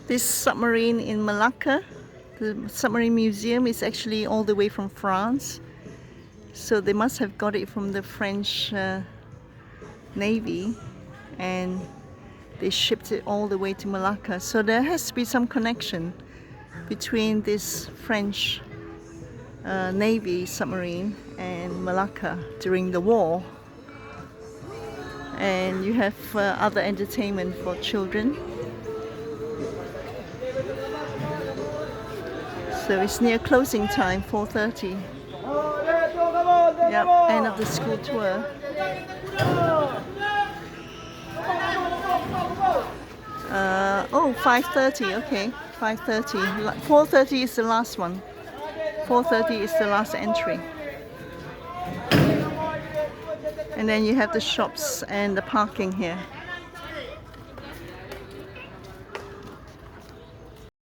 This submarine in Melaka, the submarine museum, is actually all the way from France. So they must have got it from the French Navy, and they shipped it all the way to Melaka. So there has to be some connection between this French Navy submarine and Melaka during the war. And you have other entertainment for children. So it's near closing time, 4:30. Yep, end of the school tour. Oh, 5:30, okay, 5:30. 4:30 is the last one. 4:30 is the last entry. And then you have the shops and the parking here.